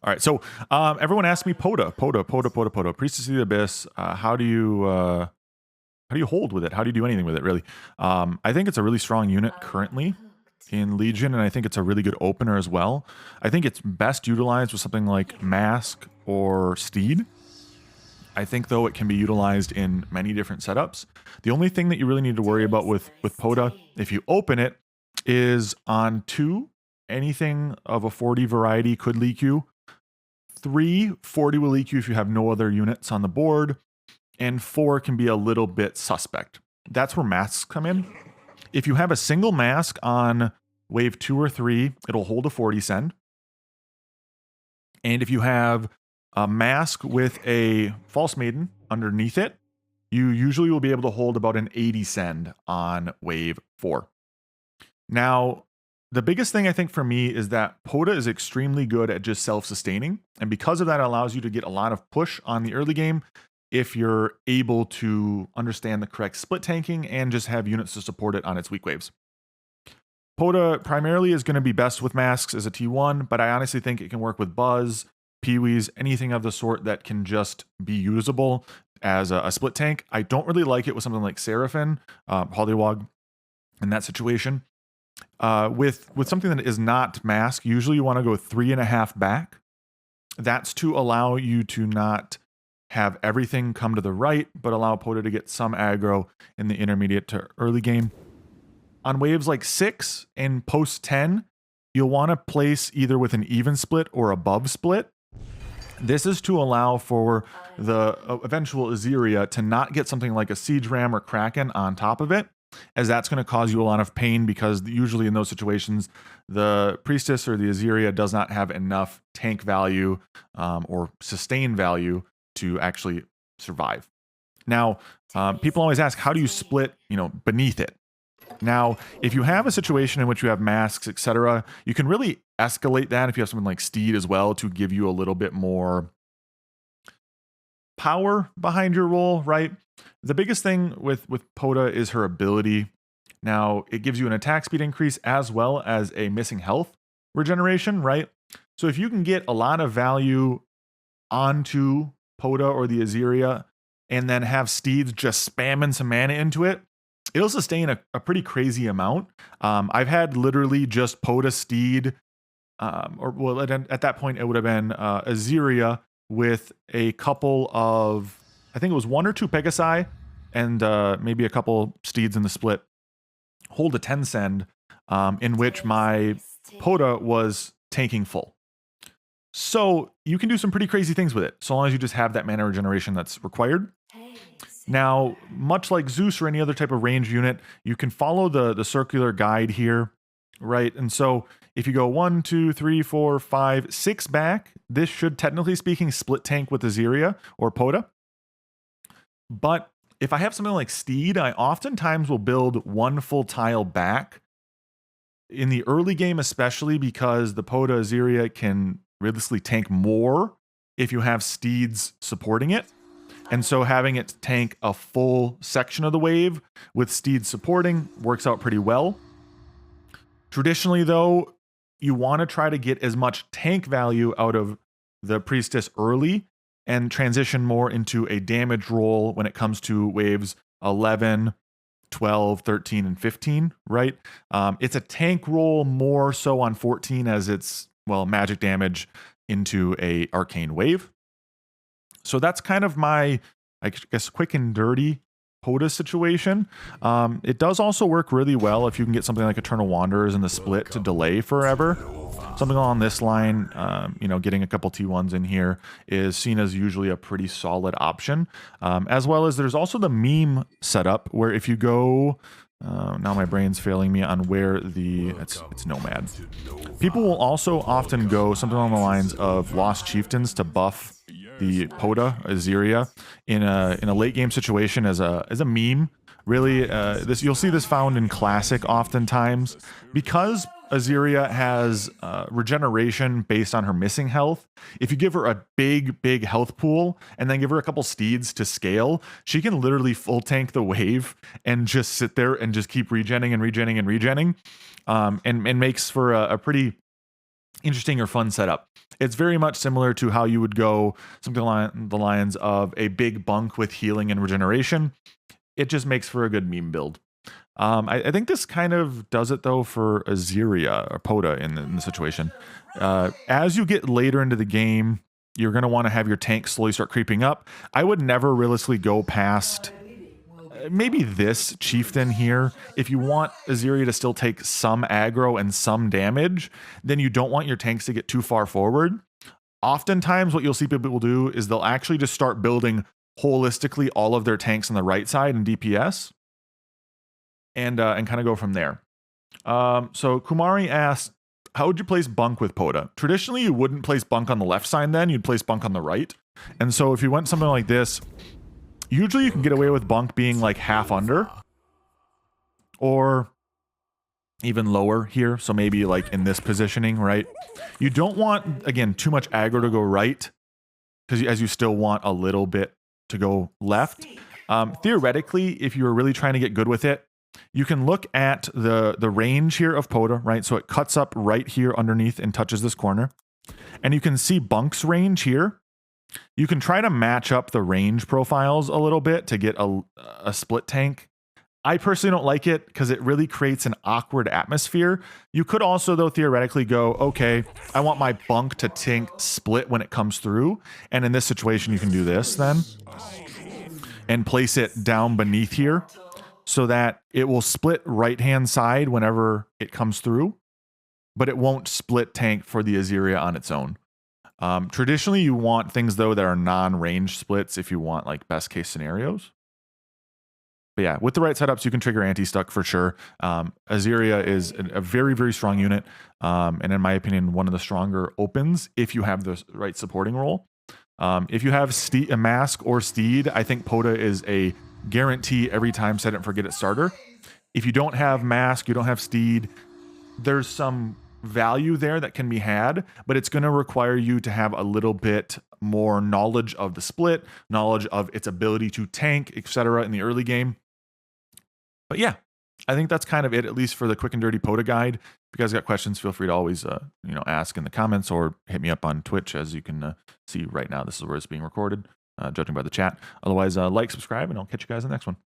All right. So everyone asked me POTA. Priestess of the Abyss. How do you hold with it? How do you do anything with it? Really? I think it's a really strong unit currently in Legion, and I think it's a really good opener as well. I think it's best utilized with something like Mask or Steed. I think, though, it can be utilized in many different setups. The only thing that you really need to worry about with POTA, if you open it, is on 2, anything of a 40 variety could leak you. 3, 40 will leak you if you have no other units on the board. And 4 can be a little bit suspect. That's where masks come in. If you have a single mask on wave 2 or 3, it'll hold a 40 send. And if you have a mask with a false maiden underneath it, you usually will be able to hold about an 80 send on wave 4. Now, the biggest thing I think for me is that POTA is extremely good at just self-sustaining. And because of that, it allows you to get a lot of push on the early game if you're able to understand the correct split tanking and just have units to support it on its weak waves. POTA primarily is going to be best with masks as a T1, but I honestly think it can work with Buzz, Peewees, anything of the sort that can just be usable as a split tank. I don't really like it with something like Seraphim, Hollywog in that situation. With something that is not mask, usually you want to go 3.5 back. That's to allow you to not have everything come to the right, but allow POTA to get some aggro in the intermediate to early game. On waves like 6 and post 10, you'll want to place either with an even split or above split. This is to allow for the eventual Azeria to not get something like a Siege Ram or Kraken on top of it, as that's going to cause you a lot of pain, because usually in those situations, the Priestess or the Azeria does not have enough tank value or sustain value to actually survive. Now, people always ask, how do you split, beneath it? Now, if you have a situation in which you have masks, etc., you can really escalate that if you have something like Steed as well to give you a little bit more power behind your role, right? The biggest thing with POTA is her ability. Now, it gives you an attack speed increase as well as a missing health regeneration, right? So if you can get a lot of value onto POTA or the Azeria and then have Steeds just spamming some mana into it, it'll sustain a pretty crazy amount. I've had literally just POTA Steed, at that point it would have been Azeria with a couple of, I think it was 1 or 2 Pegasi and maybe a couple Steeds in the split, hold a 10 send, in which my POTA was tanking full. So you can do some pretty crazy things with it, so long as you just have that mana regeneration that's required. Now, much like Zeus or any other type of range unit, you can follow the circular guide here, right? And so if you go 1, 2, 3, 4, 5, 6 back, this should, technically speaking, split tank with Azeria or POTA. But if I have something like Steed, I oftentimes will build 1 full tile back in the early game, especially because the POTA Azeria can realistically tank more if you have Steeds supporting it. And so having it tank a full section of the wave with Steeds supporting works out pretty well. Traditionally, though, you want to try to get as much tank value out of the Priestess early and transition more into a damage role when it comes to waves 11, 12, 13, and 15, right? It's a tank role more so on 14 as it's, magic damage into a arcane wave. So that's kind of my, I guess, quick and dirty POTA situation. It does also work really well if you can get something like Eternal Wanderers in the split to delay forever. Something along this line, getting a couple T1s in here is seen as usually a pretty solid option. As well as there's also the meme setup where if you go, now my brain's failing me on where it's Nomad. People will also often go something along the lines of Lost Chieftains to buff the POTA Azeria in a late game situation as a meme. Really, you'll see this found in Classic oftentimes because Azeria has regeneration based on her missing health. If you give her a big health pool and then give her a couple Steeds to scale, she can literally full tank the wave and just sit there and just keep regenning and regenning and regenning, and makes for a pretty interesting or fun setup. It's very much similar to how you would go something along the lines of a big bunk with healing and regeneration. It just makes for a good meme build. I think this kind of does it though for Aziria or POTA in the situation. As you get later into the game, you're going to want to have your tank slowly start creeping up. I would never realistically go past maybe this chieftain here. If you want Aziria to still take some aggro and some damage, then you don't want your tanks to get too far forward. Oftentimes what you'll see people do is they'll actually just start building holistically all of their tanks on the right side in DPS and kind of go from there. So Kumari asked, how would you place bunk with POTA? Traditionally, you wouldn't place bunk on the left side then, you'd place bunk on the right. And so if you went something like this, usually you can get away with bunk being like half under or even lower here. So maybe like in this positioning, right? You don't want, again, too much aggro to go right because as you still want a little bit to go left. Theoretically, if you were really trying to get good with it, you can look at the range here of POTA, right? So it cuts up right here underneath and touches this corner. And you can see Bunk's range here. You can try to match up the range profiles a little bit to get a split tank. I personally don't like it because it really creates an awkward atmosphere. You could also, though, theoretically go, okay, I want my Bunk to tank split when it comes through. And in this situation, you can do this then and place it down beneath here so that it will split right-hand side whenever it comes through, but it won't split tank for the Aziria on its own. Traditionally, you want things, though, that are non-range splits if you want, like, best-case scenarios. But yeah, with the right setups, you can trigger anti-stuck for sure. Aziria is a very, very strong unit, and in my opinion, one of the stronger opens if you have the right supporting role. If you have a Mask or Steed, I think POTA is a guarantee every time set it and forget it starter. If you don't have Mask, you don't have Steed, there's some value there that can be had, but it's going to require you to have a little bit more knowledge of the split, knowledge of its ability to tank, etc. in the early game. But yeah, I think that's kind of it, at least for the quick and dirty POTA guide. If you guys got questions, feel free to always ask in the comments or hit me up on Twitch. As you can see right now, this is where it's being recorded, judging by the chat. Otherwise, like, subscribe, and I'll catch you guys in the next one.